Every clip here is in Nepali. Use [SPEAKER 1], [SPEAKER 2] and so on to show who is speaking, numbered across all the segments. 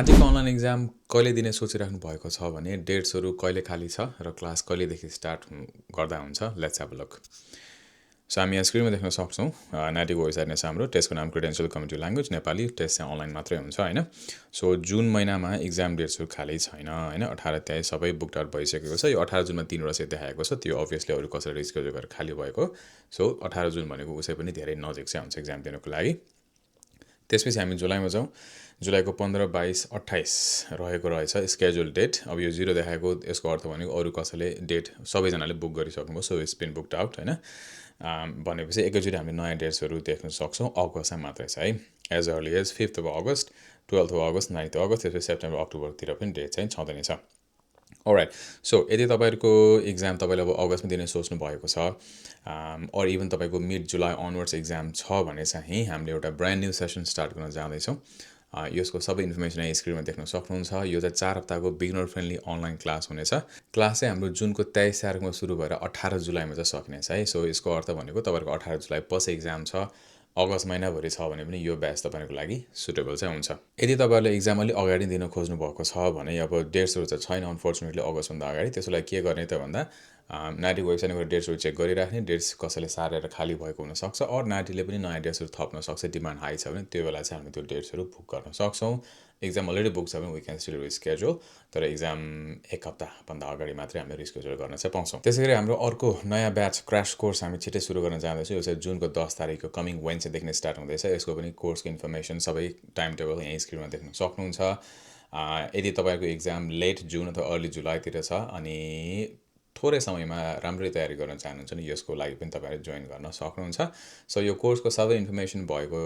[SPEAKER 1] नाटीको अनलाइन एक्जाम कहिले दिने सोचिराख्नु भएको छ भने डेट्सहरू कहिले खाली छ र क्लास कहिलेदेखि स्टार्ट गर्दा हुन्छ let's have a look. So हामी यहाँ स्क्रिनमा देख्न सक्छौँ नाटीको वेबसाइट नै छ हाम्रो। टेस्टको नाम credential community language Nepali. Test चाहिँ अनलाइन मात्रै हुन्छ होइन। सो जुन महिनामा एक्जाम डेट्सहरू खाली छैन होइन। 18 सबै बुक आउट भइसकेको छ। यो 18 जुनमा 3 वटा देखाएको छ, त्यो अभियसली अरू कसैले रिस्केड्युल गरेर खाली भएको। सो 18 जुन भनेको उसै पनि धेरै नजिक चाहिँ हुन्छ एक्जाम दिनको लागि। त्यसपछि हामी जुलाईमा जाउँ। जुलाईको 15, 22, 28 रहेको रहेछ स्केड्युल डेट। अब यो 0 देखाएको यसको अर्थ भनेको अरू कसैले डेट सबैजनाले बुक गरिसक्नुभयो। So it's been booked out होइन। भनेपछि एकैचोटि हामीले नयाँ डेट्सहरू देख्न सक्छौँ अगस्तमा मात्रै छ है। एज अर्ली एज 5 अगस्त, 12 अगस्त, 9 अगस्त, त्यसपछि सेप्टेम्बर अक्टोबरतिर पनि डेट चाहिँ छँदैन छ। अलराइट। सो यदि तपाईँहरूको एक्जाम तपाईँले अब अगस्तमा दिने सोच्नु भएको छ अर इभन तपाईँको मिड जुलाई अनवर्ड्स एक्जाम छ भने चाहिँ हामीले एउटा ब्रान्ड न्यू सेसन स्टार्ट गर्न जाँदैछौँ। यसको सबै इन्फर्मेसन यहाँ स्क्रिनमा देख्न सक्नुहुन्छ। यो चाहिँ 4 हप्ताको बिगिनर फ्रेन्डली अनलाइन क्लास हुनेछ। क्लास चाहिँ हाम्रो जुनको 23 तारिकमा सुरु भएर 18 जुलाईमा चाहिँ सकिनेछ है। सो यसको अर्थ भनेको तपाईँहरूको 18 जुलाई पछि एक्जाम छ, अगस्त महिनाभरि छ भने पनि यो ब्याच तपाईँहरूको लागि सुटेबल चाहिँ हुन्छ। यदि तपाईँहरूले एक्जाम अलिक अगाडि दिन खोज्नु भएको छ भने अब डेट्सहरू चाहिँ छैन अनफर्चुनेटली अगस्तभन्दा अगाडि। त्यसको लागि के गर्ने त भन्दा नाटी वेबसाइटमा गएर डेट्सहरू चेक गरिराख्ने। डेट्स कसैले सारेर खाली भएको हुनसक्छ अरू नाटीले पनि नयाँ डेट्सहरू थप्न सक्छ। डिमान्ड हाई छ भने त्यो बेला चाहिँ हामी त्यो डेट्सहरू बुक गर्न सक्छौँ। एक्जाम अलरेडी बुक छ भने वी क्यान स्टिल रिस्केड्युल, तर एक्जाम 1 हप्ताभन्दा अगाडि मात्रै हामीले रिस्केड्युल गर्न चाहिँ पाउँछौँ। त्यसै गरी हाम्रो अर्को नयाँ ब्याच क्रास कोर्स हामी छिट्टै सुरु गर्न जाँदैछौँ। यो चाहिँ जुनको 10 तारिकको कमिङ वेन्सडेदेखि स्टार्ट हुँदैछ। यसको पनि कोर्सको इन्फर्मेसन सबै टाइम टेबल यहीँ स्क्रिनमा देख्न सक्नुहुन्छ। यदि तपाईँको एक्जाम लेट जुन अथवा अर्ली जुलाईतिर छ अनि थोरै समयमा राम्ररी तयारी गर्न चाहनुहुन्छ भने यसको लागि पनि तपाईँहरूले जोइन गर्न सक्नुहुन्छ। सो यो कोर्सको सबै इन्फर्मेसन भएको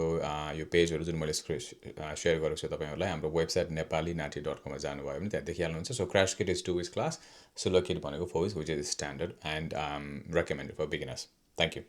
[SPEAKER 1] यो पेजहरू जुन मैले सेयर गरेको छु तपाईँहरूलाई हाम्रो वेबसाइट nepalinaty.com मा जानुभयो भने त्यहाँ देखिहाल्नुहुन्छ। So cross kit is 2 weeks class, solo kit भनेको 4 weeks which is standard and recommended for beginners. Thank you.